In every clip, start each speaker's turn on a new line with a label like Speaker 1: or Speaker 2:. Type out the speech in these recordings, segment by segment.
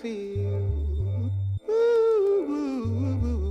Speaker 1: feel. Ooh, ooh, ooh, ooh.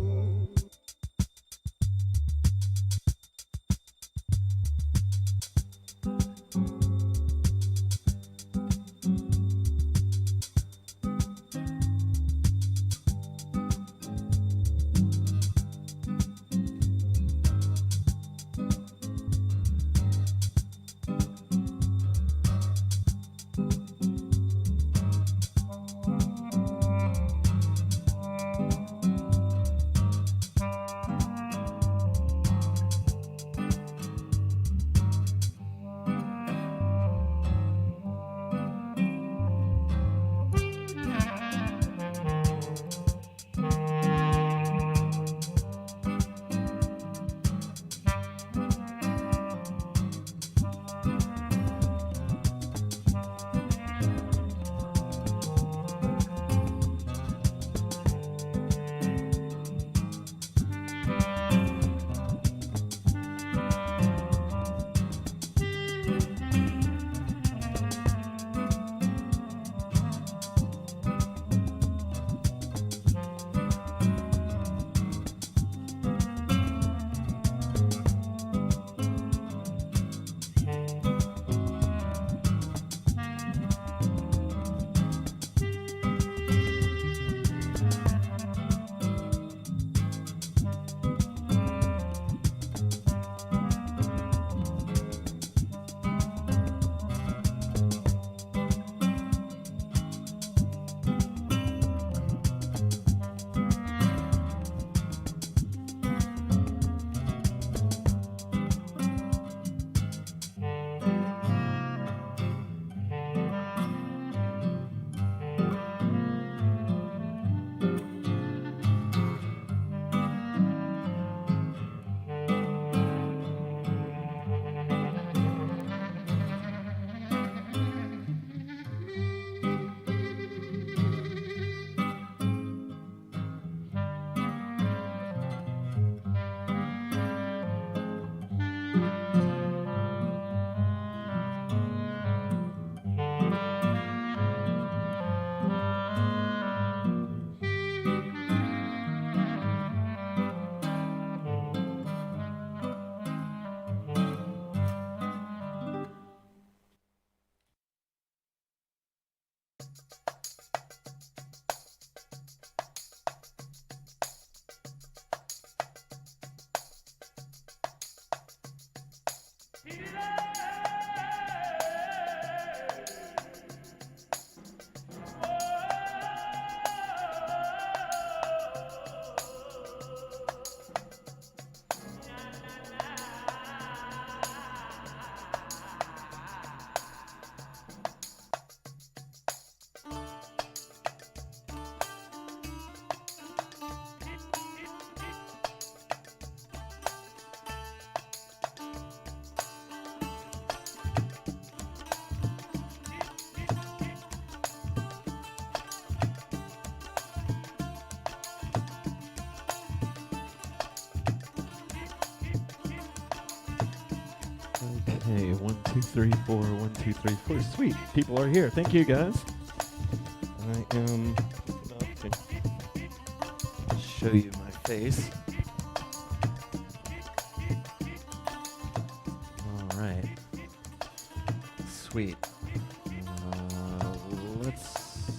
Speaker 2: Okay, 1, 2, 3, 4, 1, 2, 3, 4. Sweet. People are here. Thank you, guys. I am about to show you my face. All right. Sweet. Let's.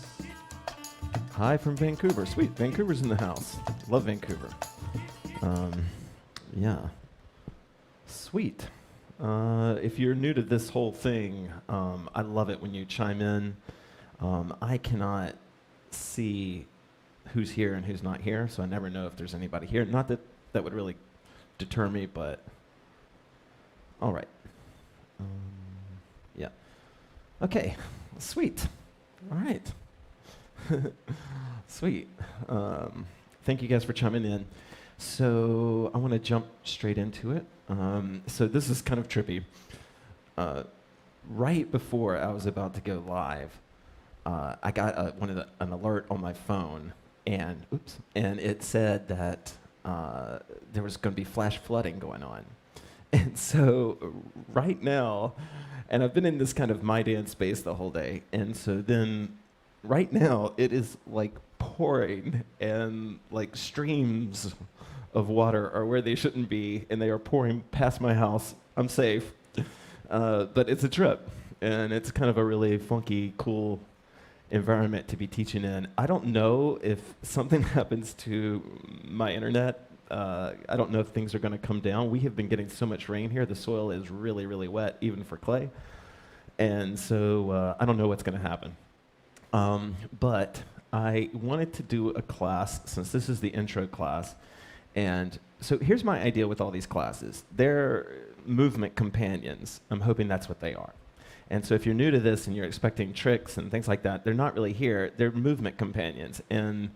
Speaker 2: Hi from Vancouver. Sweet. Vancouver's in the house. Love Vancouver. Yeah. Sweet. If you're new to this whole thing, I love it when you chime in. I cannot see who's here and who's not here, so I never know if there's anybody here. Not that that would really deter me, but all right. Yeah. Okay. Sweet. All right. Sweet. Thank you guys for chiming in. So I want to jump straight into it. So this is kind of trippy. Right before I was about to go live, I got an alert on my phone, and it said that there was going to be flash flooding going on. And so right now, and I've been in this kind of my dance space the whole day, and so then right now it is like pouring, and like streams of water are where they shouldn't be, and they are pouring past my house. I'm safe, but it's a trip, and it's kind of a really funky, cool environment to be teaching in. I don't know if something happens to my internet. I don't know if things are going to come down. We have been getting so much rain here. The soil is really, really wet, even for clay. And so I don't know what's going to happen. But I wanted to do a class, since this is the intro class. And so here's my idea with all these classes. They're movement companions. I'm hoping that's what they are. And so if you're new to this and you're expecting tricks and things like that, they're not really here. They're movement companions. And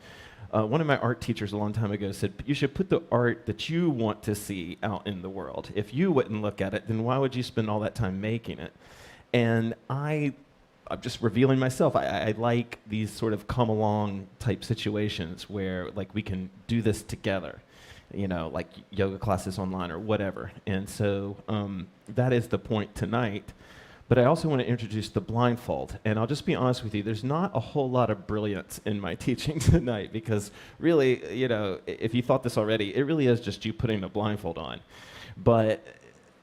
Speaker 2: one of my art teachers a long time ago said, you should put the art that you want to see out in the world. If you wouldn't look at it, then why would you spend all that time making it? And I'm just revealing myself. I like these sort of come along type situations where like we can do this together, you know, like yoga classes online or whatever. And so that is the point tonight. But I also want to introduce the blindfold. And I'll just be honest with you, there's not a whole lot of brilliance in my teaching tonight, because really, you know, if you thought this already, it really is just you putting a blindfold on. But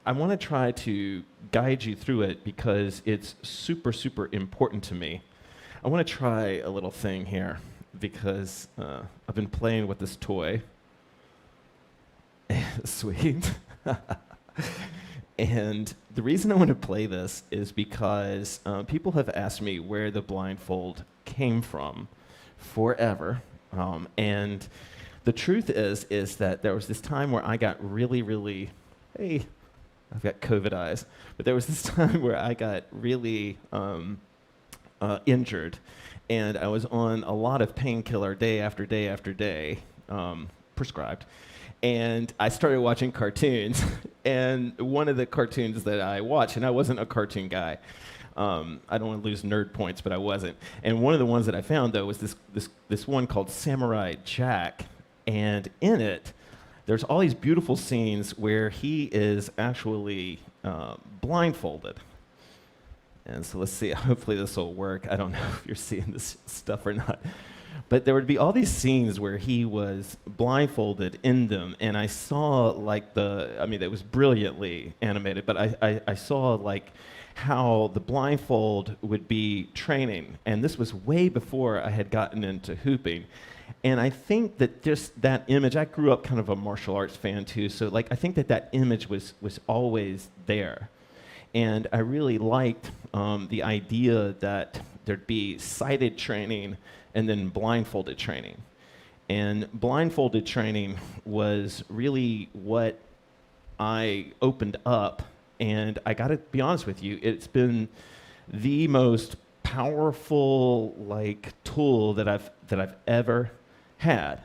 Speaker 2: I want to try to guide you through it because it's super, super important to me. I want to try a little thing here because I've been playing with this toy. Sweet. And the reason I want to play this is because people have asked me where the blindfold came from forever. And the truth is that there was this time where I got really, really, hey, I've got COVID eyes, but there was this time where I got really injured, and I was on a lot of painkiller day after day after day, prescribed. And I started watching cartoons, and one of the cartoons that I watched, and I wasn't a cartoon guy. I don't want to lose nerd points, but I wasn't. And one of the ones that I found, though, was this one called Samurai Jack. And in it, there's all these beautiful scenes where he is actually blindfolded. And so let's see, hopefully this will work. I don't know if you're seeing this stuff or not. But there would be all these scenes where he was blindfolded in them, and I saw like it was brilliantly animated, but I saw like how the blindfold would be training, and this was way before I had gotten into hooping. And I think that just that image, I grew up kind of a martial arts fan too, so like I think that image was always there. And I really liked the idea that there'd be sighted training and then blindfolded training. And blindfolded training was really what I opened up. And I gotta be honest with you, it's been the most powerful like tool that I've ever had.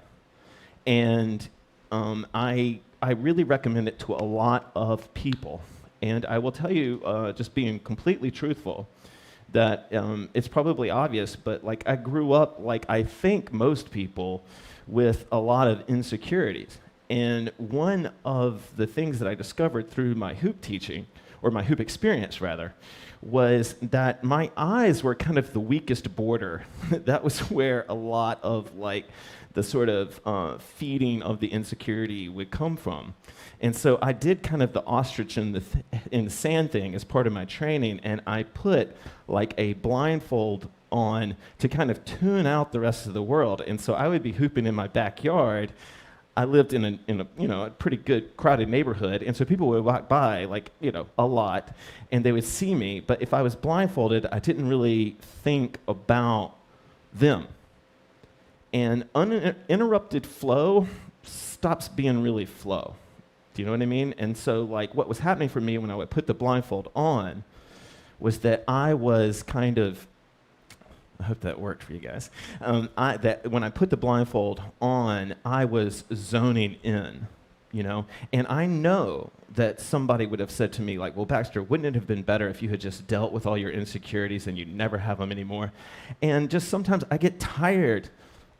Speaker 2: And I really recommend it to a lot of people. And I will tell you, just being completely truthful, that it's probably obvious, but like I grew up, like I think most people, with a lot of insecurities. And one of the things that I discovered through my hoop teaching, or my hoop experience rather, was that my eyes were kind of the weakest border. That was where a lot of like the sort of feeding of the insecurity would come from. And so I did kind of the ostrich in the sand thing as part of my training, and I put like a blindfold on to kind of tune out the rest of the world. And so I would be hooping in my backyard. I lived in a pretty good crowded neighborhood, and so people would walk by like a lot, and they would see me. But if I was blindfolded, I didn't really think about them. And uninterrupted flow stops being really flow. Do you know what I mean? And so like what was happening for me when I would put the blindfold on was that I was kind of, I hope that worked for you guys, that when I put the blindfold on, I was zoning in, and I know that somebody would have said to me like, well, Baxter, wouldn't it have been better if you had just dealt with all your insecurities and you'd never have them anymore? And just sometimes I get tired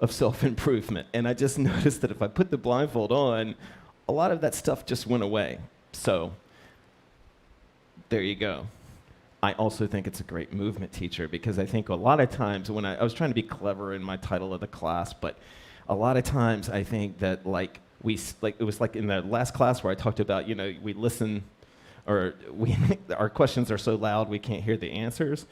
Speaker 2: of self-improvement, and I just noticed that if I put the blindfold on, a lot of that stuff just went away. So there you go. I also think it's a great movement teacher, because I think a lot of times when I was trying to be clever in my title of the class, but a lot of times I think that it was like in the last class where I talked about, we listen, or our questions are so loud we can't hear the answers.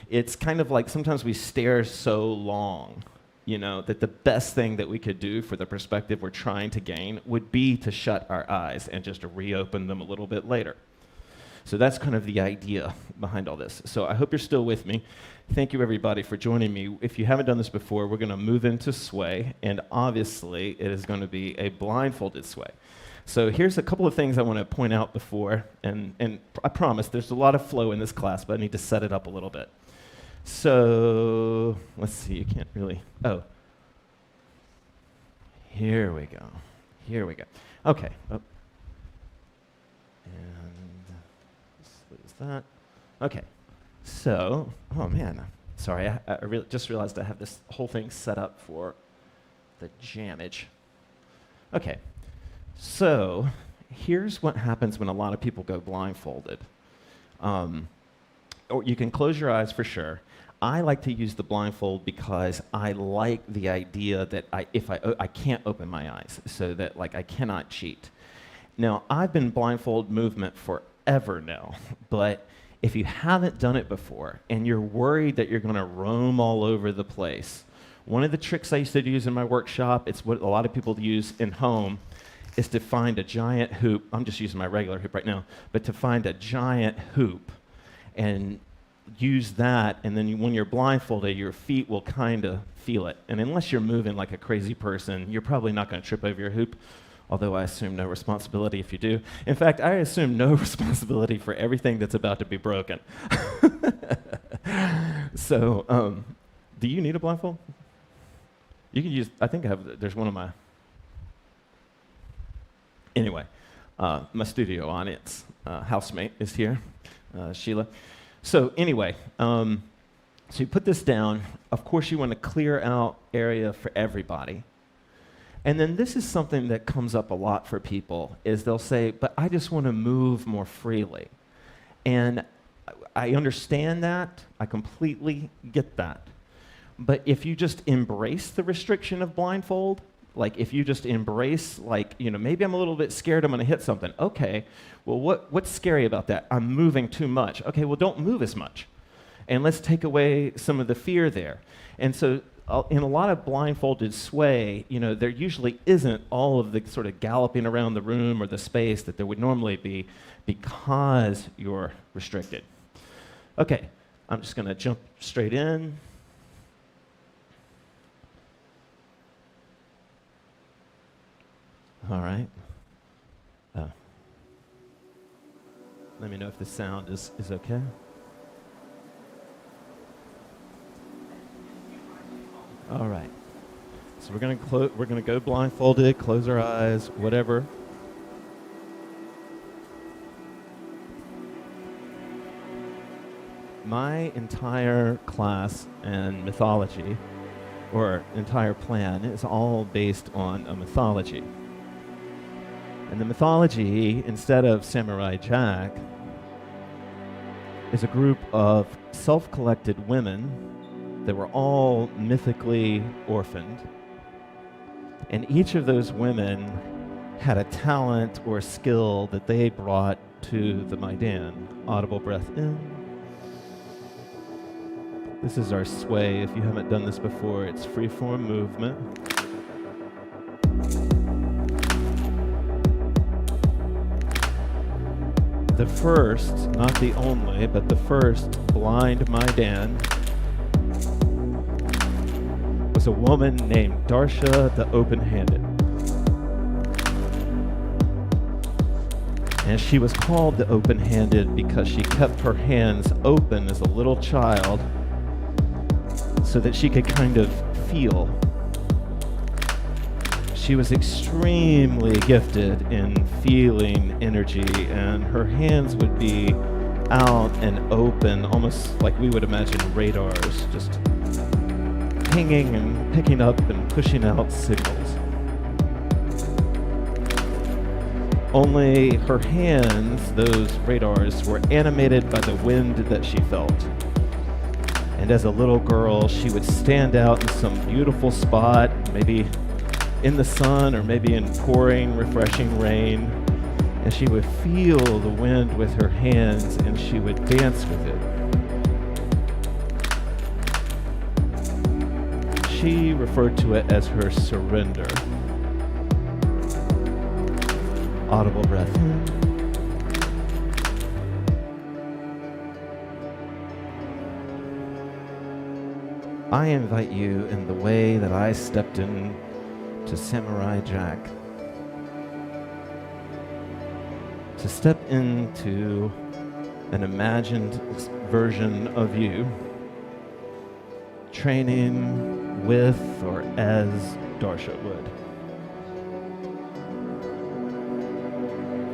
Speaker 2: It's kind of like sometimes we stare so long, that the best thing that we could do for the perspective we're trying to gain would be to shut our eyes and just to reopen them a little bit later. So that's kind of the idea behind all this. So I hope you're still with me. Thank you, everybody, for joining me. If you haven't done this before, we're going to move into sway, and obviously it is going to be a blindfolded sway. So here's a couple of things I want to point out before, and I promise there's a lot of flow in this class, but I need to set it up a little bit. So let's see, you can't really, here we go. Okay. That. Okay, so, oh man, sorry, I just realized I have this whole thing set up for the jammage. Okay, so here's what happens when a lot of people go blindfolded. Or you can close your eyes for sure. I like to use the blindfold because I like the idea that I can't open my eyes, so that I cannot cheat. Now, I've been blindfold movement forever now, but if you haven't done it before and you're worried that you're going to roam all over the place, one of the tricks I used to use in my workshop, it's what a lot of people use in home, is to find a giant hoop. I'm just using my regular hoop right now, but to find a giant hoop and use that, and then when you're blindfolded, your feet will kind of feel it. And unless you're moving like a crazy person, you're probably not going to trip over your hoop. Although I assume no responsibility if you do. In fact, I assume no responsibility for everything that's about to be broken. So, do you need a blindfold? You can use, I think there's one of my, anyway, my studio audience, housemate is here, Sheila. So anyway, so you put this down. Of course, you want to clear out area for everybody. And then this is something that comes up a lot for people, is they'll say, but I just want to move more freely. And I understand that. I completely get that. But if you just embrace the restriction of blindfold, if you just embrace, maybe I'm a little bit scared I'm going to hit something. Okay, well, what's scary about that? I'm moving too much. Okay, well, don't move as much. And let's take away some of the fear there. And so in a lot of blindfolded sway, there usually isn't all of the sort of galloping around the room or the space that there would normally be, because you're restricted. Okay, I'm just going to jump straight in. All right. Let me know if the sound is okay. All right. So we're gonna go blindfolded, close our eyes, whatever. My entire class and mythology, or entire plan, is all based on a mythology. And the mythology, instead of Samurai Jack, is a group of self-collected women that were all mythically orphaned. And each of those women had a talent or skill that they brought to the Maidan. Audible breath in. This is our sway. If you haven't done this before, it's free-form movement. The first, not the only, but the first blind Maidan was a woman named Darsha the Open-Handed. And she was called the Open-Handed because she kept her hands open as a little child so that she could kind of feel. She was extremely gifted in feeling energy, and her hands would be out and open, almost like we would imagine radars, just pinging and picking up and pushing out signals. Only her hands, those radars, were animated by the wind that she felt. And as a little girl, she would stand out in some beautiful spot, maybe in the sun or maybe in pouring, refreshing rain, and she would feel the wind with her hands and she would dance with it. She referred to it as her surrender. Audible breath in. I invite you in the way that I stepped in to Samurai Jack, to step into an imagined version of you, training with or as Darsha would.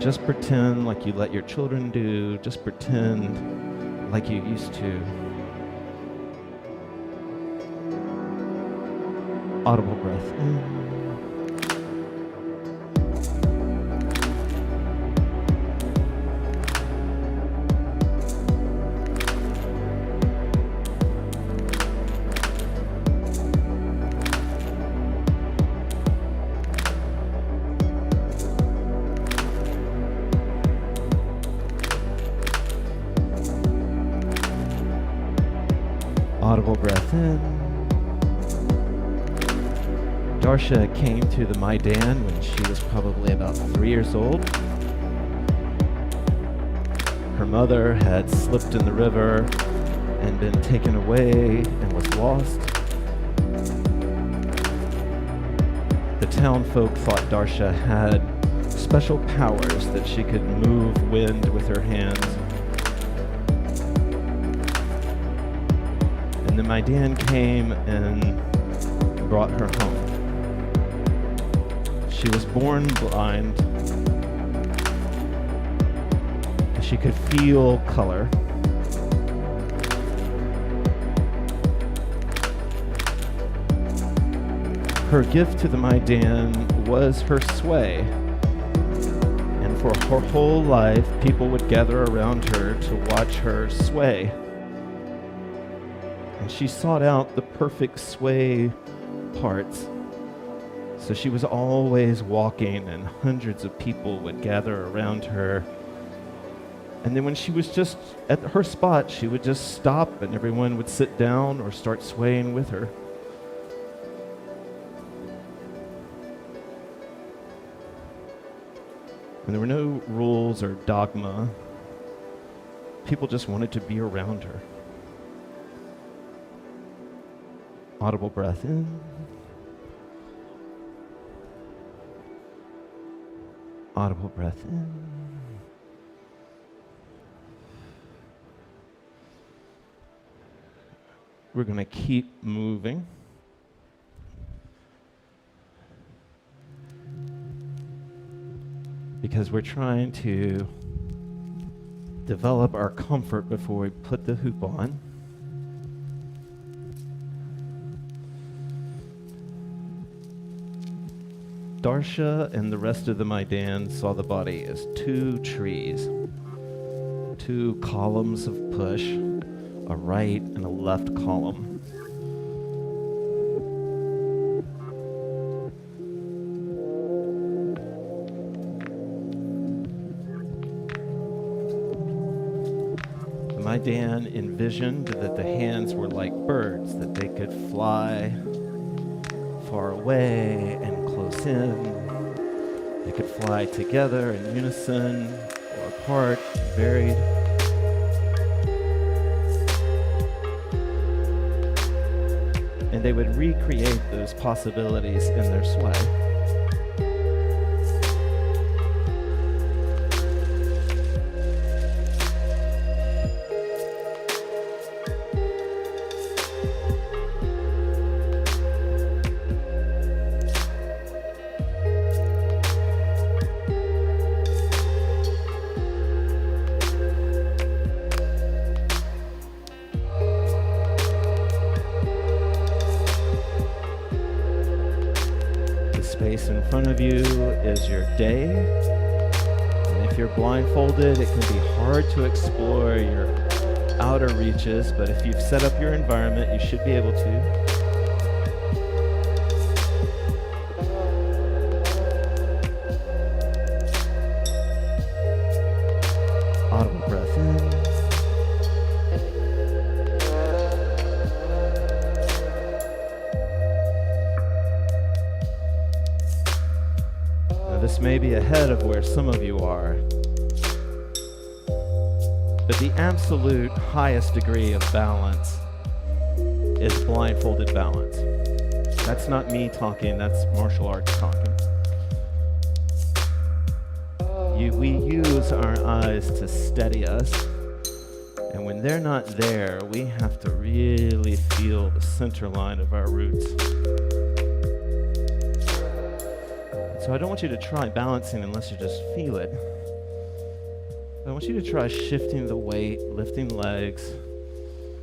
Speaker 2: Just pretend like you let your children do, just pretend like you used to. Audible breath in. Audible breath in. Darsha came to the Maidan when she was probably about 3 years old. Her mother had slipped in the river and been taken away and was lost. The town folk thought Darsha had special powers that she could move wind with her hands. And the Maidan came and brought her home. She was born blind. She could feel color. Her gift to the Maidan was her sway. And for her whole life, people would gather around her to watch her sway. And she sought out the perfect sway parts. So she was always walking, and hundreds of people would gather around her. And then when she was just at her spot, she would just stop and everyone would sit down or start swaying with her. And there were no rules or dogma. People just wanted to be around her. Audible breath in. Audible breath in. We're going to keep moving. Because we're trying to develop our comfort before we put the hoop on. Darsha and the rest of the Maidan saw the body as two trees, two columns of push, a right and a left column. The Maidan envisioned that the hands were like birds, that they could fly far away and close in. They could fly together in unison or apart, varied. And they would recreate those possibilities in their sway. Space in front of you is your day. you're blindfolded, it can be hard to explore your outer reaches, but if you've set up your environment, you should be able to. Audible breath in. Now, this may be ahead of where some of you are, but the absolute highest degree of balance is blindfolded balance. That's not me talking, that's martial arts talking. We use our eyes to steady us, and when they're not there, we have to really feel the center line of our roots. So I don't want you to try balancing unless you just feel it. I want you to try shifting the weight, lifting legs,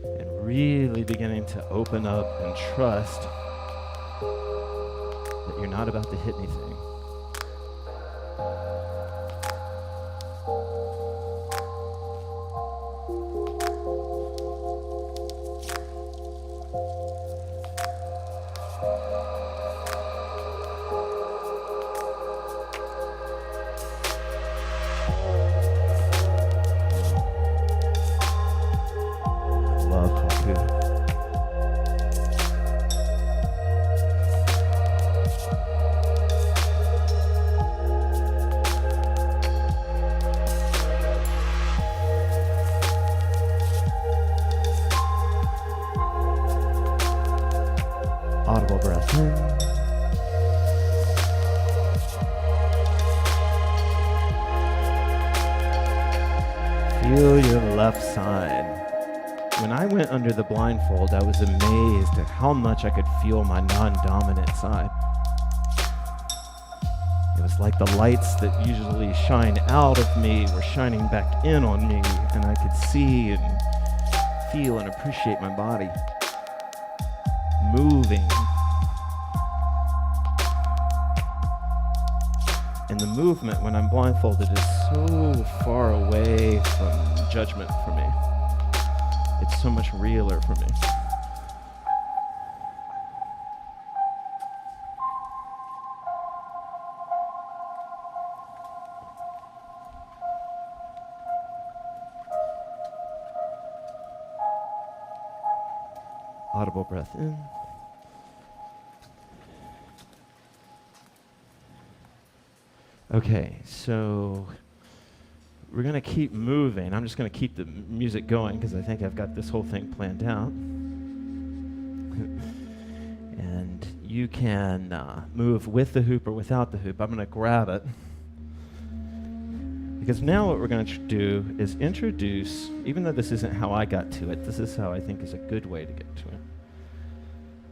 Speaker 2: and really beginning to open up and trust that you're not about to hit anything. Audible breath in. Feel your left side. When I went under the blindfold, I was amazed at how much I could feel my non-dominant side. It was like the lights that usually shine out of me were shining back in on me, and I could see and feel and appreciate my body moving. And the movement when I'm blindfolded is so far away from judgment for me. It's so much realer for me. Audible breath in. Okay, so we're going to keep moving. I'm just going to keep the music going because I think I've got this whole thing planned out. And you can move with the hoop or without the hoop. I'm going to grab it. Because now what we're going to do is introduce, even though this isn't how I got to it, this is how I think is a good way to get to it.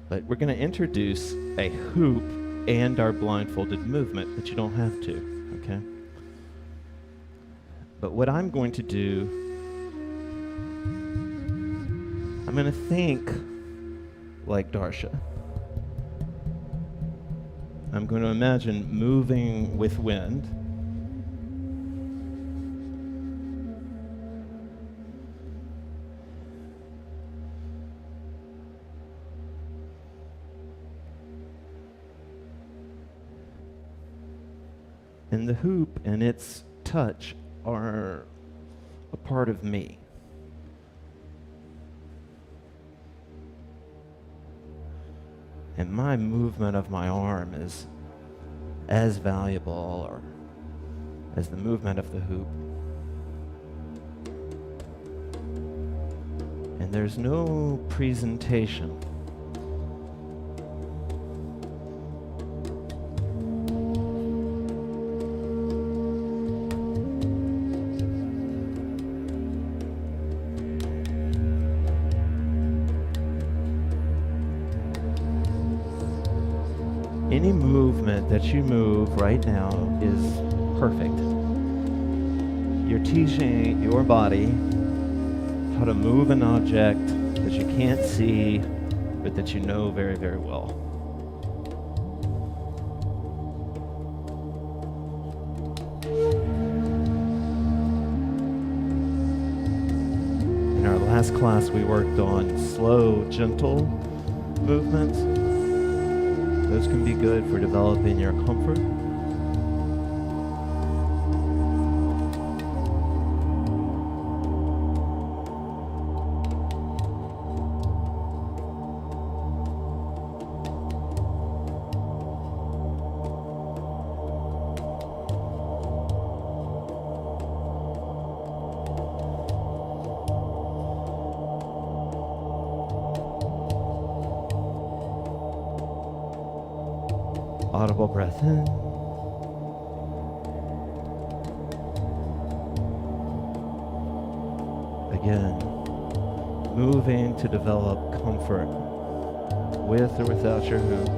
Speaker 2: But we're going to introduce a hoop and our blindfolded movement, but you don't have to, okay? But what I'm going to do, I'm going to think like Darsha. I'm going to imagine moving with wind. And the hoop and its touch are a part of me. And my movement of my arm is as valuable or as the movement of the hoop. And there's no presentation. Any movement that you move right now is perfect. You're teaching your body how to move an object that you can't see, but that you know very, very well. In our last class, we worked on slow, gentle movements. Those can be good for developing your comfort. Audible breath in. Again, moving to develop comfort with or without your hoop.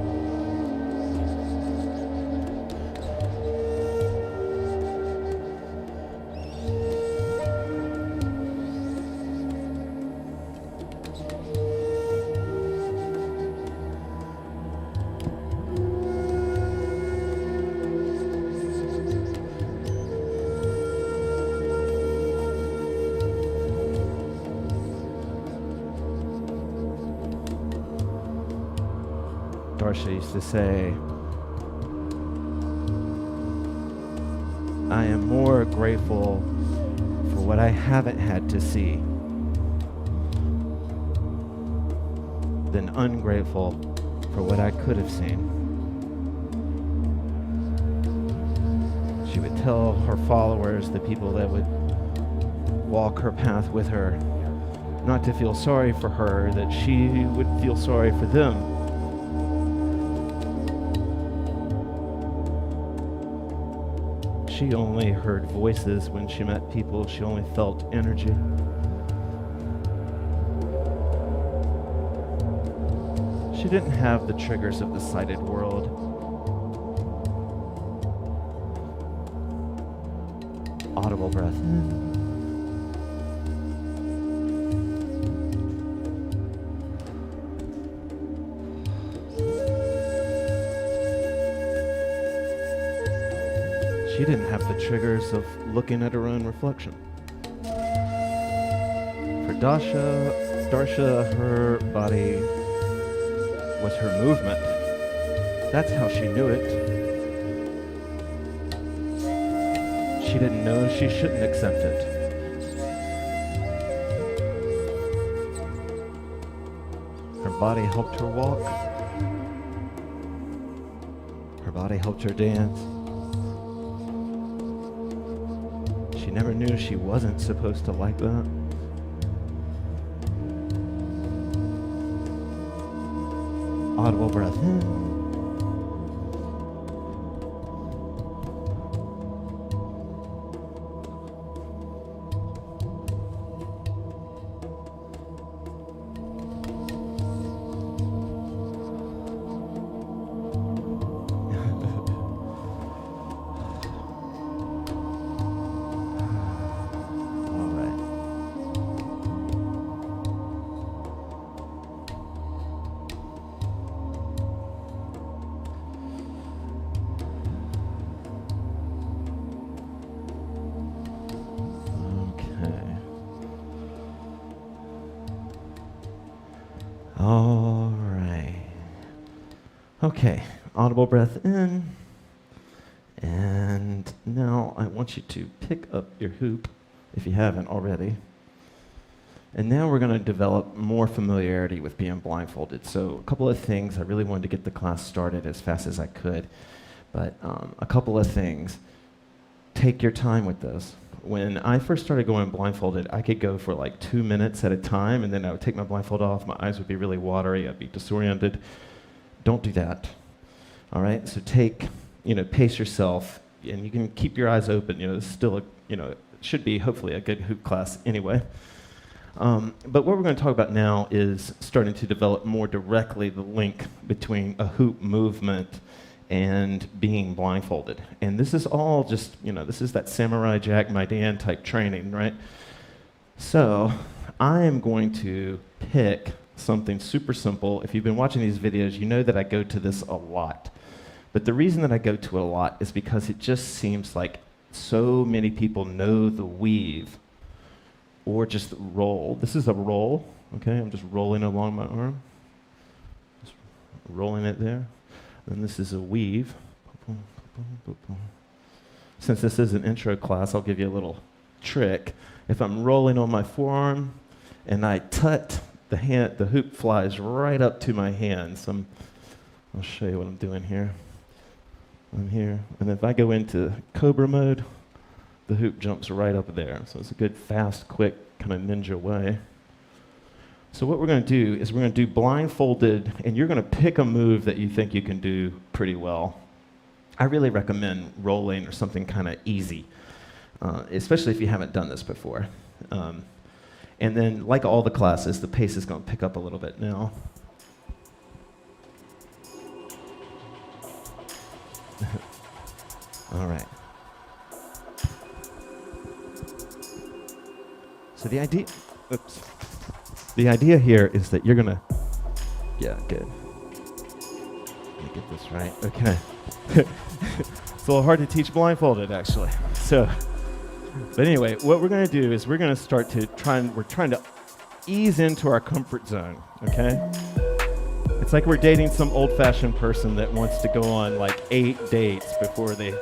Speaker 2: Darsha used to say, I am more grateful for what I haven't had to see than ungrateful for what I could have seen. She would tell her followers, the people that would walk her path with her, not to feel sorry for her, that she would feel sorry for them. She only heard voices when she met people. She only felt energy. She didn't have the triggers of the sighted world. Audible breath in. She didn't have the triggers of looking at her own reflection. For Darsha, her body was her movement. That's how she knew it. She didn't know she shouldn't accept it. Her body helped her walk. Her body helped her dance. She never knew she wasn't supposed to like that. Audible breath in. All right. Okay, audible breath in. And now I want you to pick up your hoop, if you haven't already. And now we're going to develop more familiarity with being blindfolded. So a couple of things. I really wanted to get the class started as fast as I could. But a couple of things. Take your time with this. When I first started going blindfolded, I could go for like 2 minutes at a time, and then I would take my blindfold off. My eyes would be really watery. I'd be disoriented. Don't do that. All right? So pace yourself, and you can keep your eyes open. This is still it should be hopefully a good hoop class anyway. But what we're going to talk about now is starting to develop more directly the link between a hoop movement and being blindfolded. And this is all just, this is that Samurai Jack, my Dan type training, right? So I am going to pick something super simple. If you've been watching these videos, you know that I go to this a lot. But the reason that I go to it a lot is because it just seems like so many people know the weave or just roll. This is a roll, okay? I'm just rolling along my arm. Just rolling it there. Then this is a weave. Since this is an intro class, I'll give you a little trick. If I'm rolling on my forearm and I tut the hoop flies right up to my hand. So I'll show you what I'm doing here. I'm here, and if I go into Cobra mode, the hoop jumps right up there. So it's a good, fast, quick, kind of ninja way. So what we're going to do is we're going to do blindfolded, and you're going to pick a move that you think you can do pretty well. I really recommend rolling or something kind of easy, especially if you haven't done this before. And then, like all the classes, the pace is going to pick up a little bit now. All right. So the idea here is that you're gonna, yeah, good. Let me get this right. Okay. It's a little hard to teach blindfolded, actually. So, but anyway, what we're gonna do is we're gonna start to we're trying to ease into our comfort zone. Okay. It's like we're dating some old-fashioned person that wants to go on like 8 dates before they,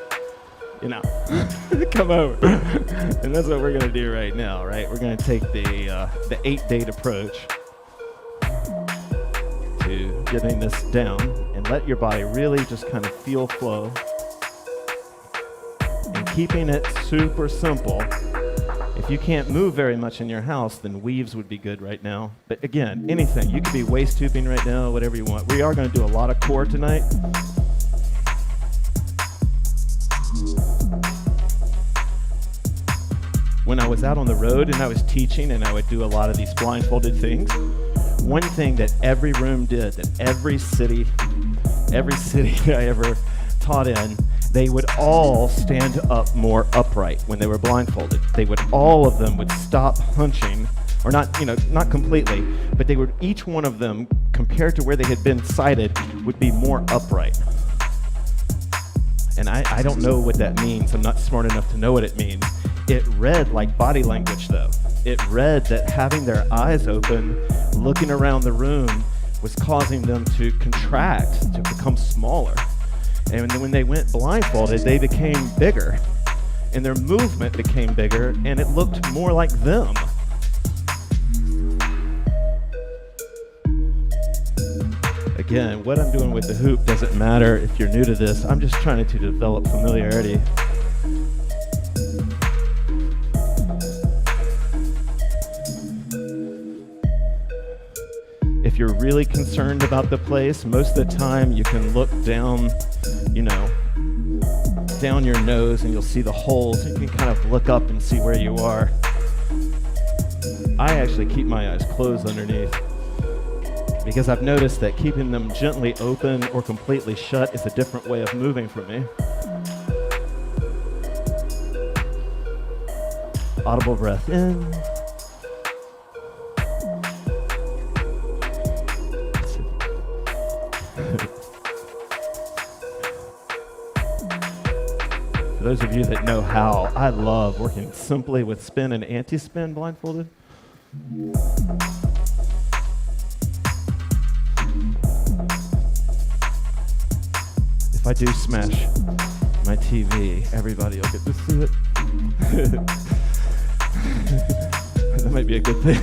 Speaker 2: come over. And that's what we're going to do right now, right? We're going to take the 8-date approach to getting this down and let your body really just kind of feel flow. And keeping it super simple. If you can't move very much in your house, then weaves would be good right now. But again, anything. You could be waist hooping right now, whatever you want. We are going to do a lot of core tonight. When I was out on the road and I was teaching and I would do a lot of these blindfolded things, one thing that every room did, that every city I ever taught in, they would all stand up more upright when they were blindfolded. All of them would stop hunching, or not completely, but they would, each one of them, compared to where they had been sighted, would be more upright. And I don't know what that means. I'm not smart enough to know what it means. It read like body language, though. It read that having their eyes open, looking around the room, was causing them to contract, to become smaller. And when they went blindfolded, they became bigger. And their movement became bigger, and it looked more like them. Again, what I'm doing with the hoop doesn't matter if you're new to this. I'm just trying to develop familiarity. If you're really concerned about the place, most of the time you can look down, down your nose and you'll see the holes. You can kind of look up and see where you are. I actually keep my eyes closed underneath because I've noticed that keeping them gently open or completely shut is a different way of moving for me. Audible breath in. For those of you that know how, I love working simply with spin and anti-spin blindfolded. If I do smash my TV, everybody will get to see it. That might be a good thing.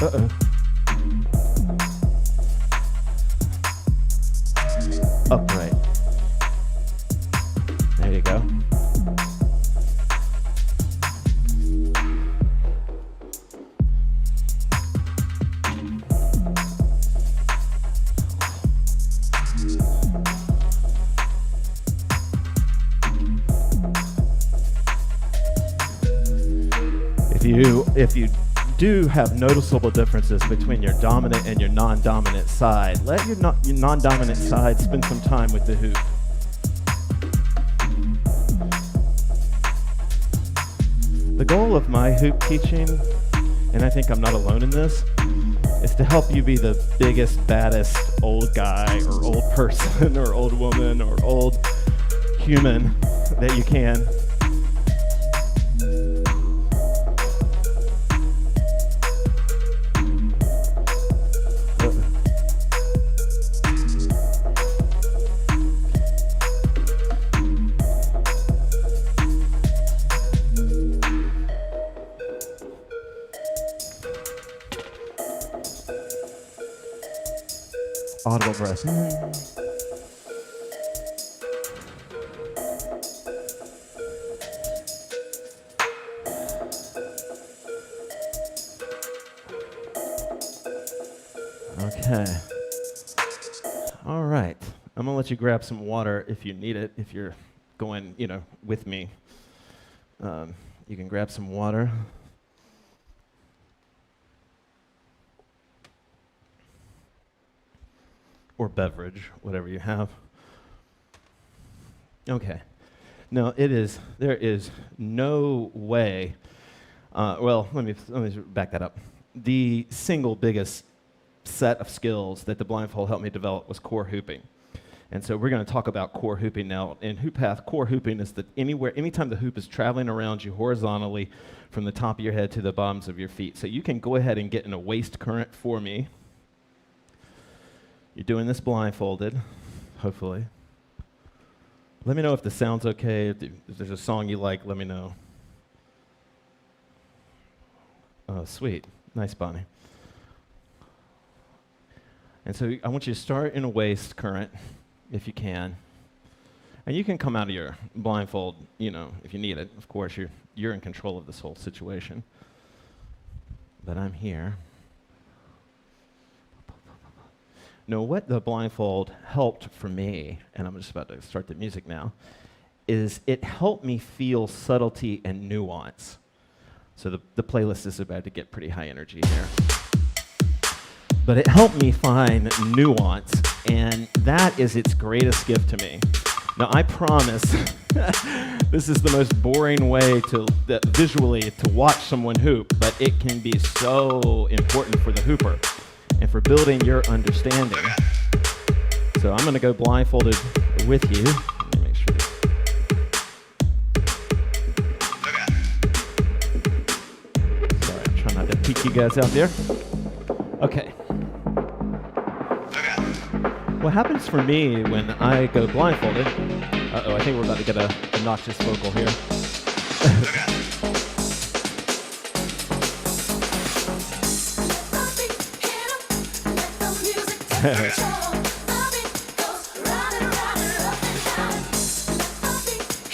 Speaker 2: Uh-oh. Upright. There you go. If you do have noticeable differences between your dominant and your non-dominant side, let your non-dominant side spend some time with the hoop. The goal of my hoop teaching, and I think I'm not alone in this, is to help you be the biggest, baddest old guy or old person or old woman or old human that you can. audible breaths. Okay. All right. I'm going to let you grab some water if you need it, if you're going, with me. You can grab some water. Or beverage, whatever you have. Okay. No, there is no way, let me back that up. The single biggest set of skills that the Blindfold helped me develop was core hooping. And so we're going to talk about core hooping now. In HoopPath, core hooping is anytime the hoop is traveling around you horizontally from the top of your head to the bottoms of your feet. So you can go ahead and get in a waist current for me. You're doing this blindfolded, hopefully. Let me know if the sound's okay. If there's a song you like, let me know. Oh, sweet. Nice, Bonnie. And so I want you to start in a waist current, if you can. And you can come out of your blindfold, if you need it. Of course, you're in control of this whole situation. But I'm here. No, what the blindfold helped for me, and I'm just about to start the music now, is it helped me feel subtlety and nuance. So the playlist is about to get pretty high energy here. But it helped me find nuance, and that is its greatest gift to me. Now, I promise this is the most boring way visually to watch someone hoop, but it can be so important for the hooper and for building your understanding. So I'm going to go blindfolded with you. Let me make sure. Sorry, I'm trying not to peek you guys out there. Okay. What happens for me when I go blindfolded, I think we're about to get a obnoxious vocal here.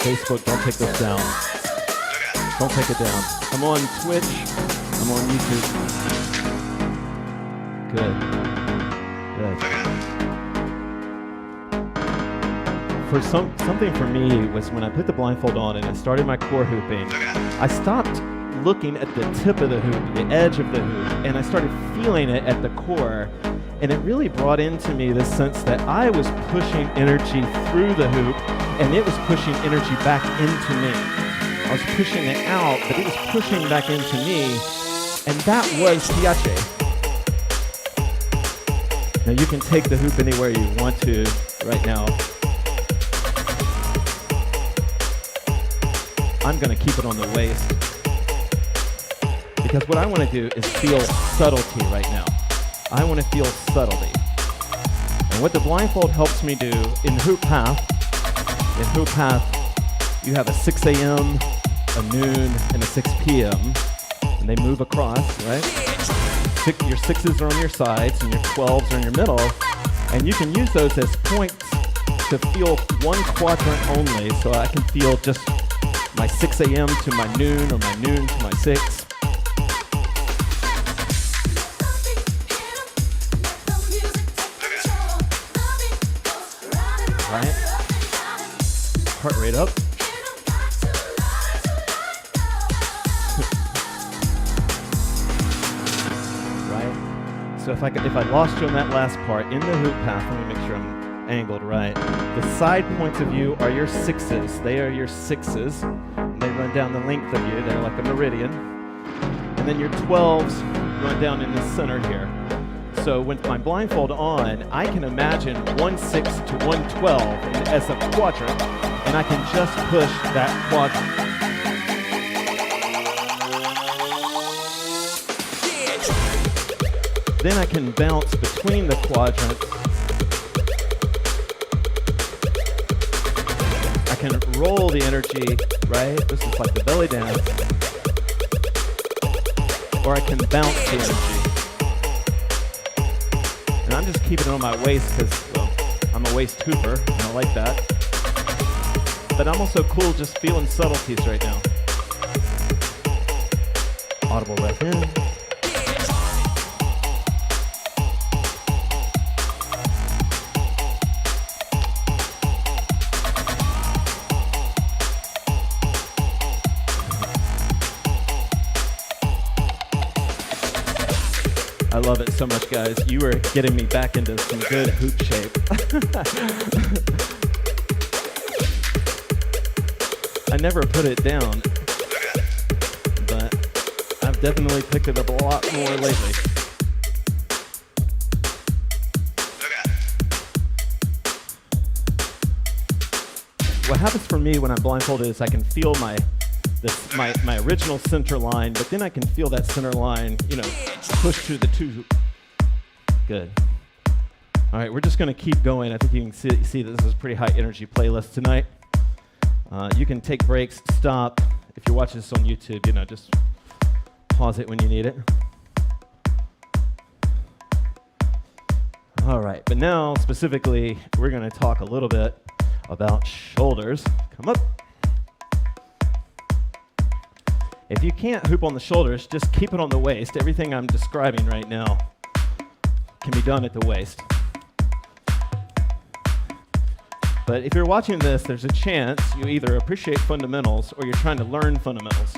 Speaker 2: Facebook, don't take this down. Don't take it down. I'm on Twitch. I'm on YouTube. Good. For something for me was when I put the blindfold on and I started my core hooping, I stopped looking at the tip of the hoop, the edge of the hoop, and I started feeling it at the core. And it really brought into me this sense that I was pushing energy through the hoop, and it was pushing energy back into me. I was pushing it out, but it was pushing back into me, and that was Piace. Now you can take the hoop anywhere you want to right now. I'm going to keep it on the waist, because what I want to do is feel subtlety right now. I want to feel subtlety. And what the blindfold helps me do in HoopPath, you have a 6 a.m., a noon, and a 6 p.m., and they move across, right? Your 6s are on your sides, and your 12s are in your middle, and you can use those as points to feel one quadrant only, so I can feel just my 6 a.m. to my noon, or my noon to my 6. Right? Heart rate up. Right? So if I lost you on that last part, in the HoopPath, let me make sure I'm angled right. The side points of you are your 6s. They are your 6s. And they run down the length of you. They're like a meridian. And then your 12s run down in the center here. So with my blindfold on, I can imagine 1 6 to 1 12 as a quadrant, and I can just push that quadrant. Then I can bounce between the quadrants. I can roll the energy, right? This is like the belly dance. Or I can bounce the energy. And I'm I'm just keeping it on my waist because, well, I'm a waist hooper, and I like that. But I'm also cool just feeling subtleties right now. Audible left in. I love it so much, guys. You are getting me back into some good hoop shape. I never put it down, but I've definitely picked it up a lot more lately. What happens for me when I'm blindfolded is I can feel my original center line, but then I can feel that center line, push to the two. Good. All right, we're just going to keep going. I think you can see that this is a pretty high energy playlist tonight. You can take breaks, stop. If you're watching this on YouTube, just pause it when you need it. All right, but now specifically, we're going to talk a little bit about shoulders. Come up. If you can't hoop on the shoulders, just keep it on the waist. Everything I'm describing right now can be done at the waist. But if you're watching this, there's a chance you either appreciate fundamentals or you're trying to learn fundamentals.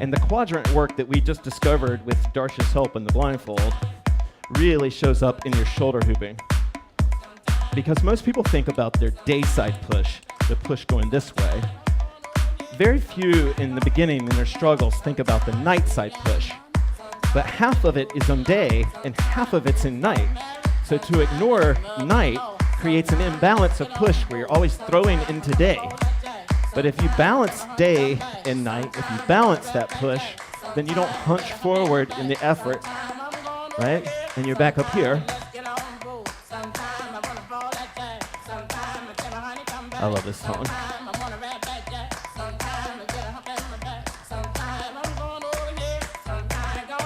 Speaker 2: And the quadrant work that we just discovered with Darsh's help in the blindfold really shows up in your shoulder hooping. Because most people think about their day side push, the push going this way. Very few in the beginning in their struggles think about the night side push. But half of it is on day and half of it's in night. So to ignore night creates an imbalance of push where you're always throwing into day. But if you balance day and night, if you balance that push, then you don't hunch forward in the effort, right? And you're back up here. I love this song.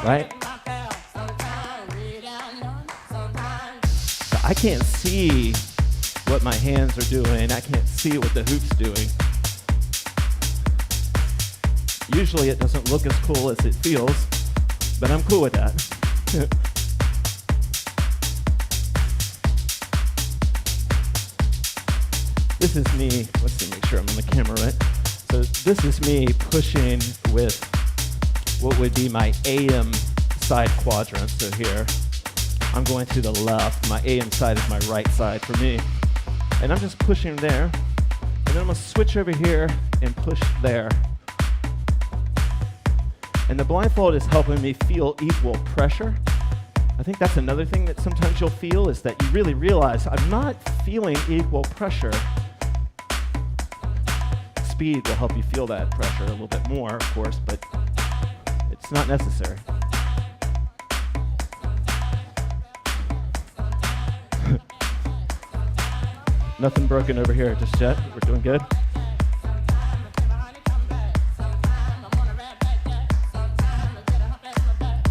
Speaker 2: Right? I can't see what my hands are doing. I can't see what the hoop's doing. Usually it doesn't look as cool as it feels, but I'm cool with that. This is me, let's see, make sure I'm on the camera right. So this is me pushing with what would be my AM side quadrant. So here, I'm going to the left. My AM side is my right side for me. And I'm just pushing there. And then I'm gonna switch over here and push there. And the blindfold is helping me feel equal pressure. I think that's another thing that sometimes you'll feel is that you really realize I'm not feeling equal pressure. Speed will help you feel that pressure a little bit more, of course, but it's not necessary. Nothing broken over here just yet. We're doing good.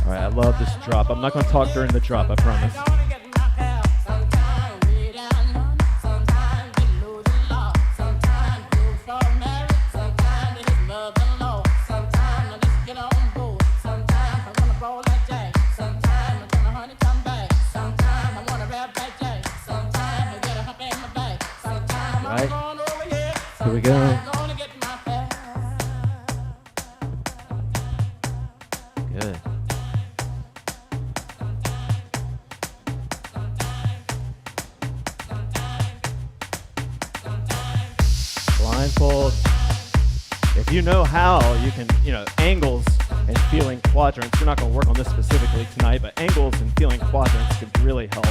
Speaker 2: All right, I love this drop. I'm not going to talk during the drop, I promise. Here we go. Good. Blindfold. If you know how, you can, angles and feeling quadrants. We're not going to work on this specifically tonight, but angles and feeling quadrants could really help.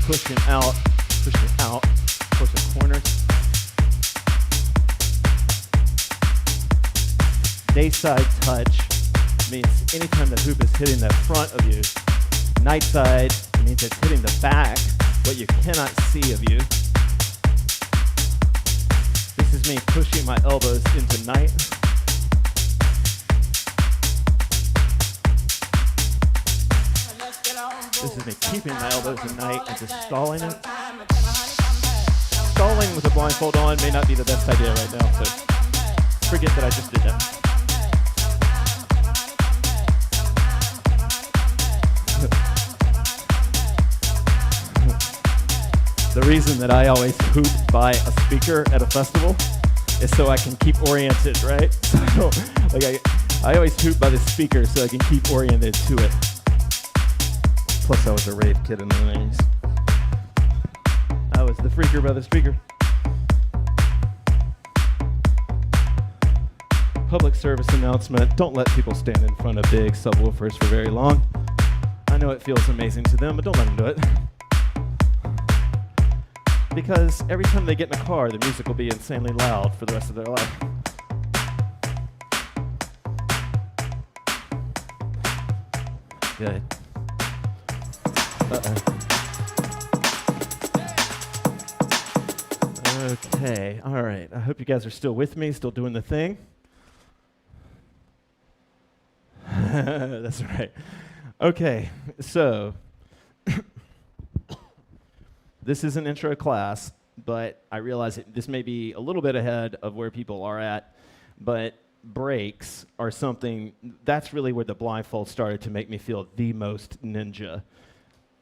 Speaker 2: Pushing out, towards the corners. Day side touch means anytime the hoop is hitting the front of you. Night side means it's hitting the back, what you cannot see of you. This is me pushing my elbows into night. This is me keeping my elbows at night and just stalling it. Stalling with a blindfold on may not be the best idea right now, so forget that I just did that. The reason that I always hoop by a speaker at a festival is so I can keep oriented, right? So, like I always hoop by the speaker so I can keep oriented to it. Plus, I was a rave kid in the 90s. I was the freaker by the speaker. Public service announcement. Don't let people stand in front of big subwoofers for very long. I know it feels amazing to them, but don't let them do it. Because every time they get in a car, the music will be insanely loud for the rest of their life. Good. Okay, all right. I hope you guys are still with me, still doing the thing. That's right. Okay, so this is an intro class, but I realize this may be a little bit ahead of where people are at, but breaks are something, that's really where the blindfold started to make me feel the most ninja.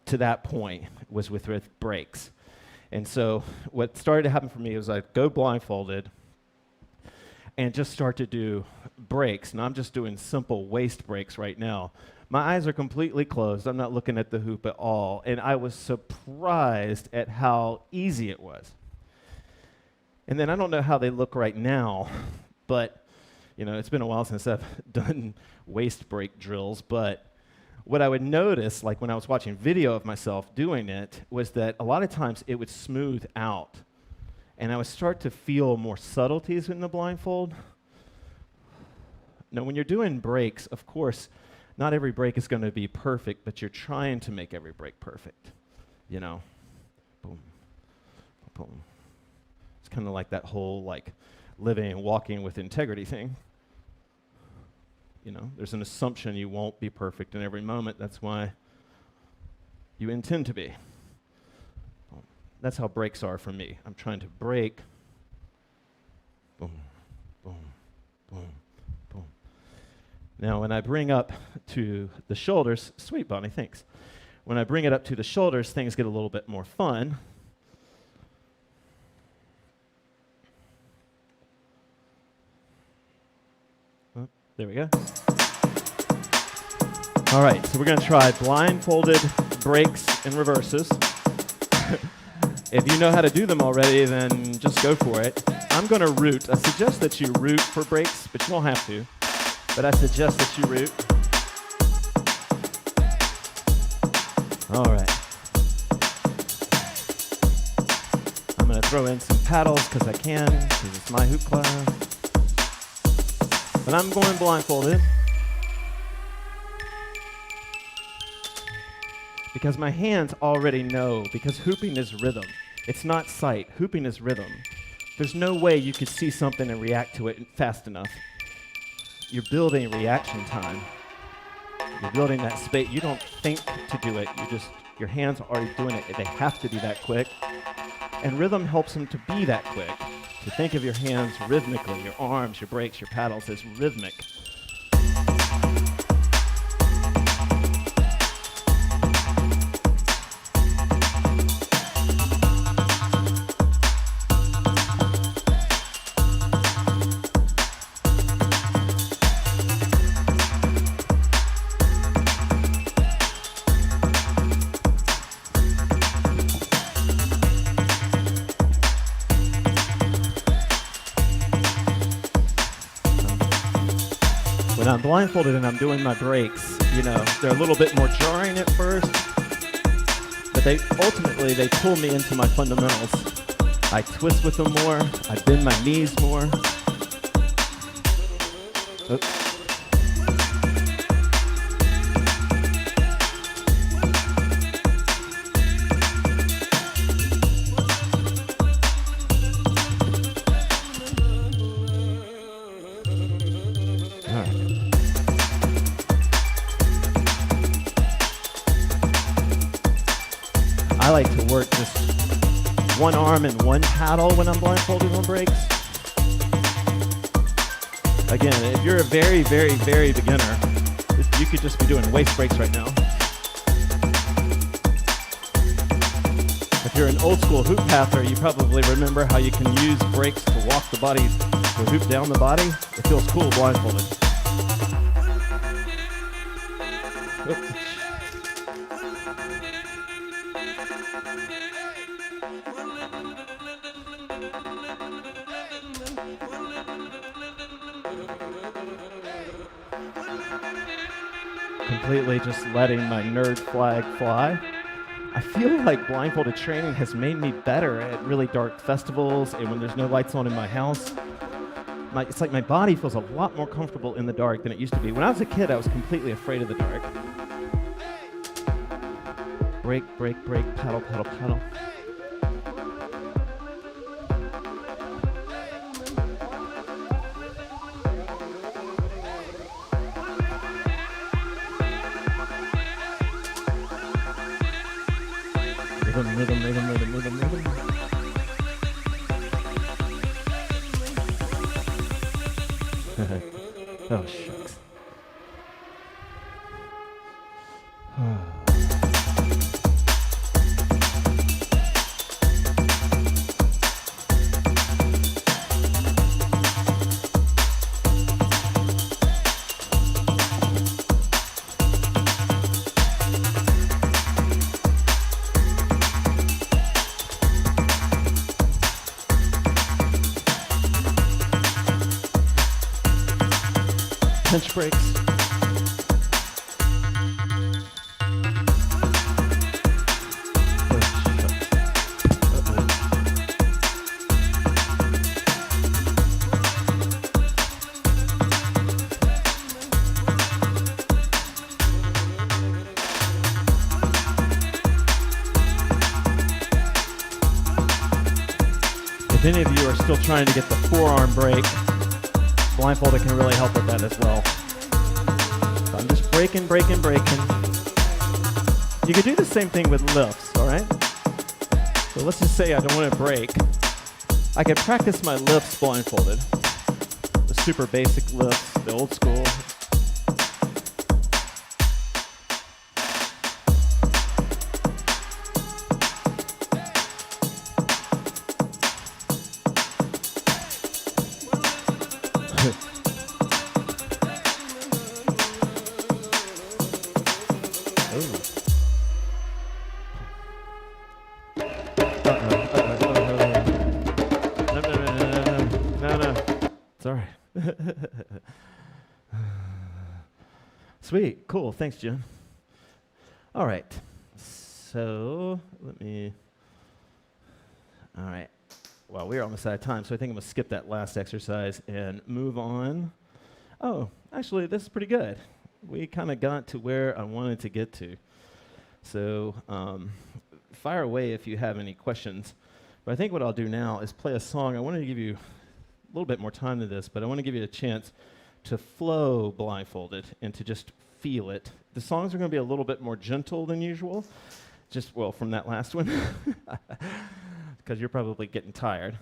Speaker 2: To that point was with breaks. And so what started to happen for me was I'd go blindfolded and just start to do breaks. And I'm just doing simple waist breaks right now. My eyes are completely closed. I'm not looking at the hoop at all. And I was surprised at how easy it was. And then I don't know how they look right now, but you know, it's been a while since I've done waist break drills. But what I would notice, like when I was watching video of myself doing it, was that a lot of times it would smooth out. And I would start to feel more subtleties in the blindfold. Now, when you're doing breaks, of course, not every break is going to be perfect, but you're trying to make every break perfect. You know, boom, boom. It's kind of like that whole like living and walking with integrity thing. You know, there's an assumption you won't be perfect in every moment. That's why you intend to be. Boom. That's how breaks are for me. I'm trying to break. Boom, boom, boom. Now, when I bring up to the shoulders, sweet Bonnie, thanks. When I bring it up to the shoulders, things get a little bit more fun. Oh, there we go. All right, so we're going to try blindfolded breaks and reverses. If you know how to do them already, then just go for it. I'm going to root. I suggest that you root for breaks, but you don't have to. But I suggest that you root. All right. I'm going to throw in some paddles because I can, because it's my hoop class. But I'm going blindfolded. Because my hands already know, because hooping is rhythm. It's not sight. Hooping is rhythm. There's no way you could see something and react to it fast enough. You're building reaction time. You're building that space. You don't think to do it. Your hands are already doing it. They have to be that quick. And rhythm helps them to be that quick. To think of your hands rhythmically, your arms, your breaks, your paddles as rhythmic. When I'm blindfolded and I'm doing my breaks, you know, they're a little bit more jarring at first, but they pull me into my fundamentals. I twist with them more, I bend my knees more. Oops. work just one arm and one paddle when I'm blindfolded on breaks. Again, if you're a very, very, very beginner, you could just be doing waist breaks right now. If you're an old school hoop pather, you probably remember how you can use breaks to walk the body, to hoop down the body. It feels cool blindfolded. Oops. Completely just letting my nerd flag fly. I feel like blindfolded training has made me better at really dark festivals and when there's no lights on in my house. It's like my body feels a lot more comfortable in the dark than it used to be. When I was a kid, I was completely afraid of the dark. Break, break, break, paddle, paddle, paddle. Rhythm, rhythm, rhythm, rhythm, rhythm, rhythm. Oh, shucks. Pinch breaks. If any of you are still trying to get the forearm break, blindfolded can really help with that as well. So I'm just breaking, breaking, breaking. You could do the same thing with lifts, all right? So let's just say I don't want to break. I could practice my lifts blindfolded. The super basic lifts, the old school. Sweet, cool, thanks, Jim. All right, so all right, well, we're almost out of time, so I think I'm gonna skip that last exercise and move on. Oh, actually, this is pretty good. We kind of got to where I wanted to get to. So fire away if you have any questions. But I think what I'll do now is play a song. I wanted to give you a little bit more time to this, but I want to give you a chance to flow blindfolded and to just feel it. The songs are going to be a little bit more gentle than usual, just, well, from that last one, because you're probably getting tired.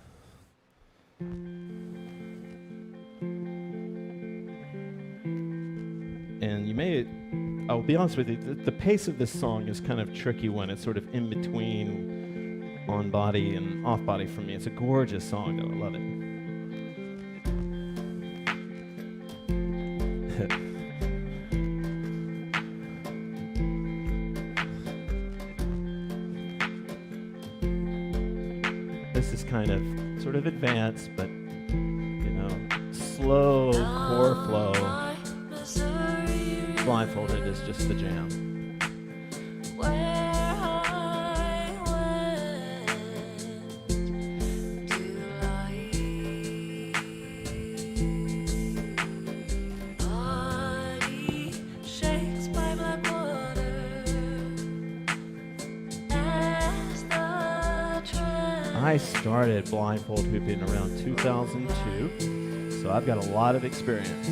Speaker 2: And you may, I'll be honest with you, the pace of this song is kind of tricky one. It's sort of in between on body and off body for me. It's a gorgeous song, though. I love it. This is kind of sort of advanced, but, you know, slow core flow. Blindfolded is just the jam. I started blindfold hooping around 2002, so I've got a lot of experience.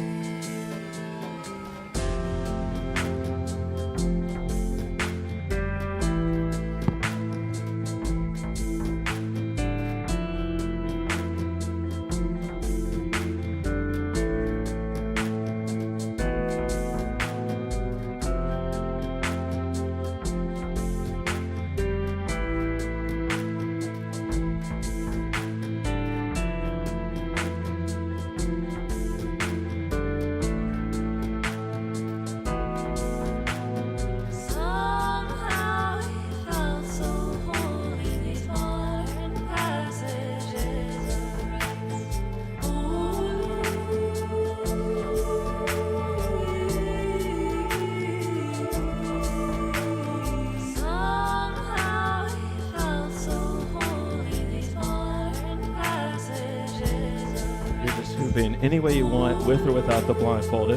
Speaker 2: hooping any way you want, with or without the blindfold.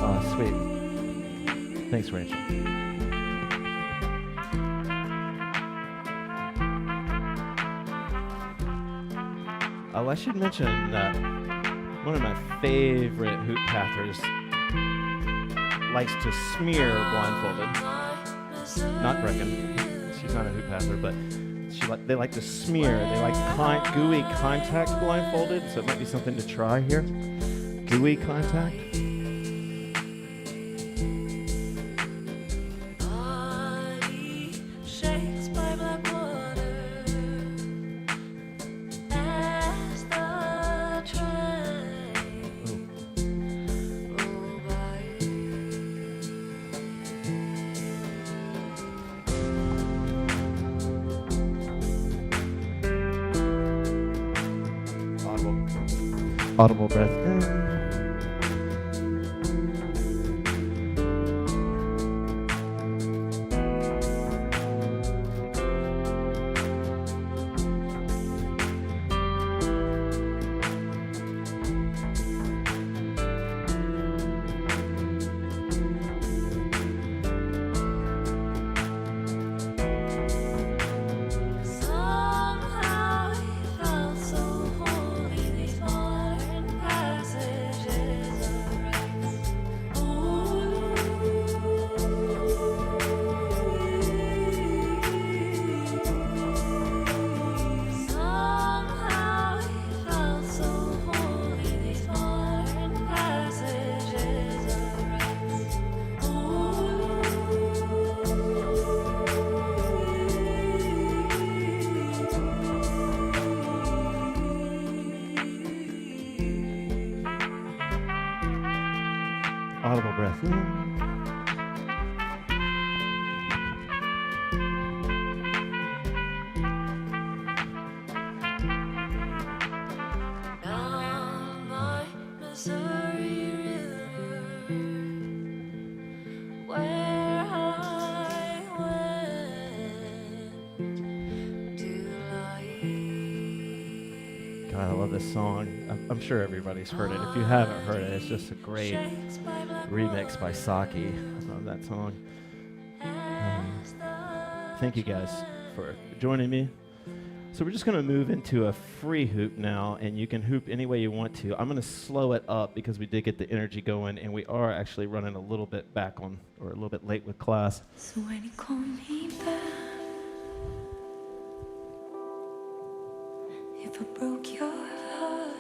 Speaker 2: Oh, sweet. Thanks, Rachel. Oh, I should mention that one of my favorite HoopPathers likes to smear blindfolded. Not Brecken. She's not a HoopPather, but they like to smear. They like gooey contact blindfolded, so it might be something to try here. Gooey contact. Audible breath in. Audible breath in.
Speaker 1: Down by Missouri River, where I went to lie.
Speaker 2: God, I love this song. I'm sure everybody's heard it. If you haven't heard it, it's just a great remix by Saki. I love that song. Thank you guys for joining me. So we're just going to move into a free hoop now, and you can hoop any way you want to. I'm going to slow it up because we did get the energy going, and we are actually running a little bit back on, or a little bit late with class.
Speaker 1: So when you call me back, if I broke your heart,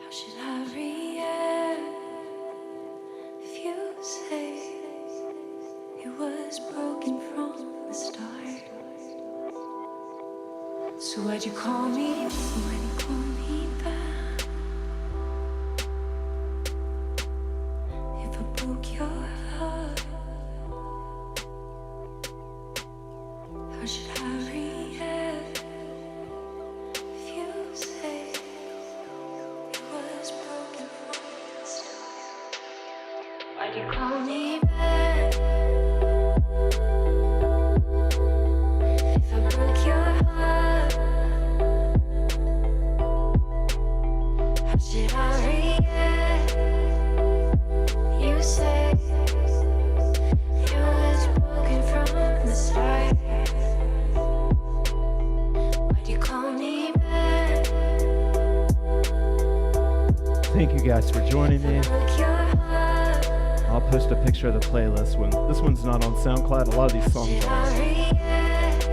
Speaker 1: how should I react if you say it was broken from the start? So why'd you call me? So when you call me back, if I broke your heart, how should I react if you say it was broken from the start? Why'd you call me back? If I broke your heart, how should I react? You say it was broken from the start. Why'd you call me back?
Speaker 2: Thank you guys for joining me.
Speaker 1: Broke your heart,
Speaker 2: I'll post a picture of the playlist when this one's not on SoundCloud. A lot of these songs
Speaker 1: should
Speaker 2: are.
Speaker 1: I react?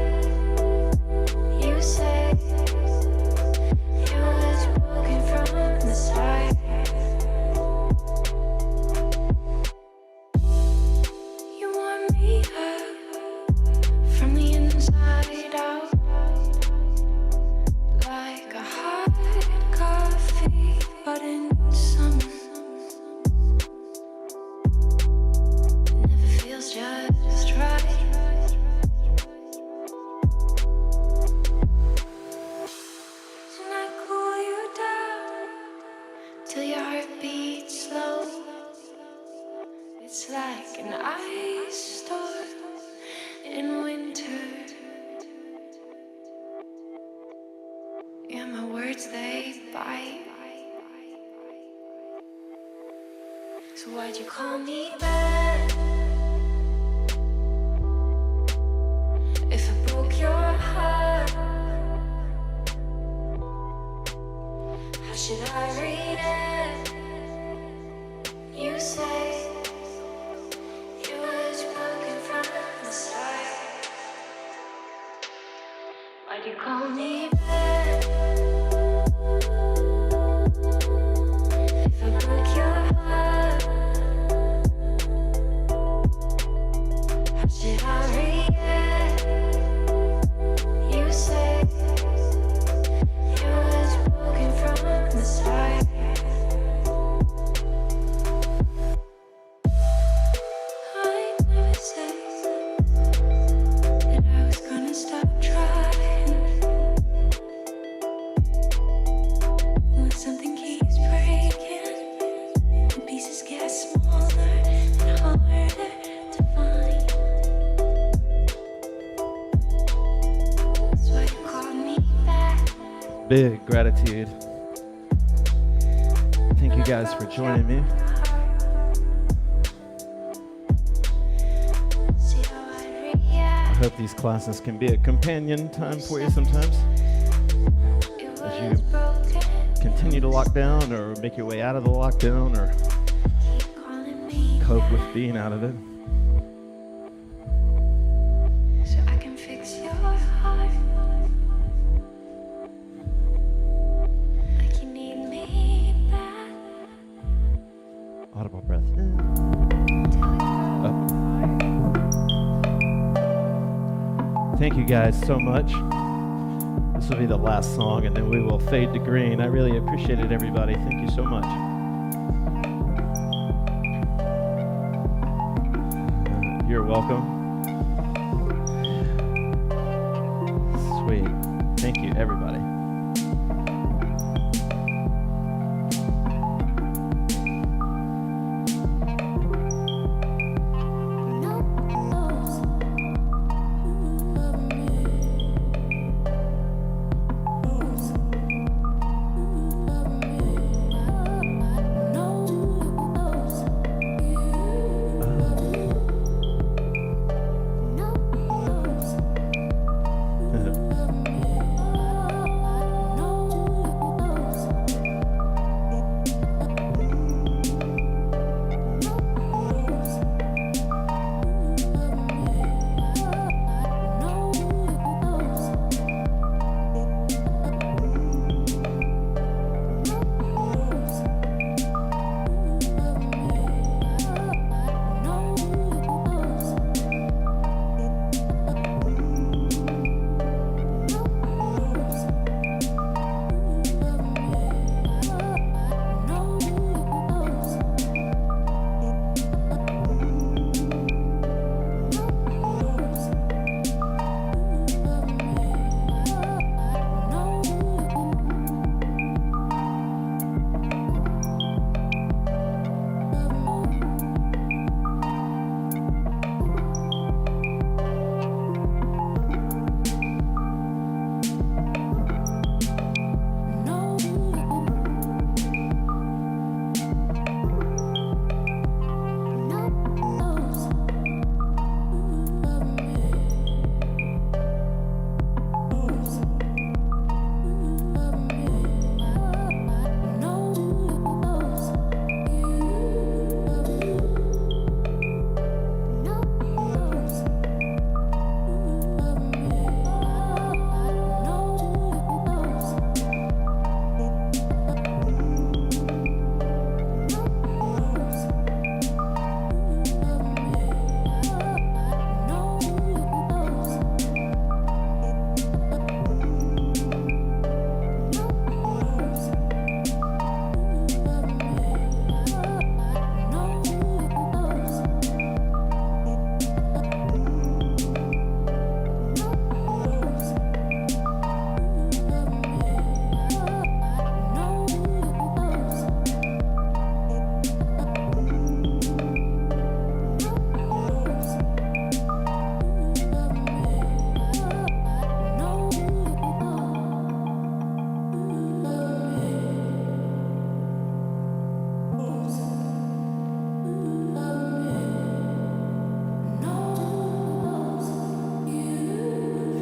Speaker 1: You say it was broken from the start. You want me up from the inside out, like a hot coffee, but in summer. It never feels just right. bite. So why'd you call me back? If I broke your heart, how should I read it? You say you was broken from the start. Why'd you call me back? If I broke your heart, how should I react? You say you was broken from the start. I never said that I was gonna stop trying. When something keeps breaking, the pieces get smaller and harder to find. That's why you called me back.
Speaker 2: Big gratitude. Thank you guys for joining me.
Speaker 1: See how I
Speaker 2: I
Speaker 1: react.
Speaker 2: hope these classes can be a companion time for you sometimes
Speaker 1: It
Speaker 2: as
Speaker 1: was
Speaker 2: you
Speaker 1: broken.
Speaker 2: continue to lock down or make your way out of the lockdown or
Speaker 1: Keep calling me
Speaker 2: cope with
Speaker 1: back
Speaker 2: being out of it.
Speaker 1: so I can fix your heart. Like you need me back.
Speaker 2: Audible breath in. Up. Thank you guys so much. This will be the last song and then we will fade to green. I really appreciate it, everybody. Thank you so much. You're welcome. Sweet. Thank you, everybody.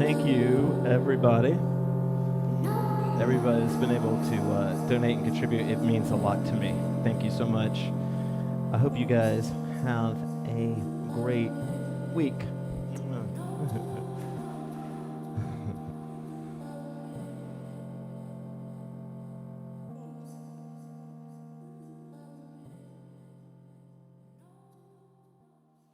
Speaker 2: Thank you, everybody. Everybody that's been able to donate and contribute. It means a lot to me. Thank you so much. I hope you guys have a great week.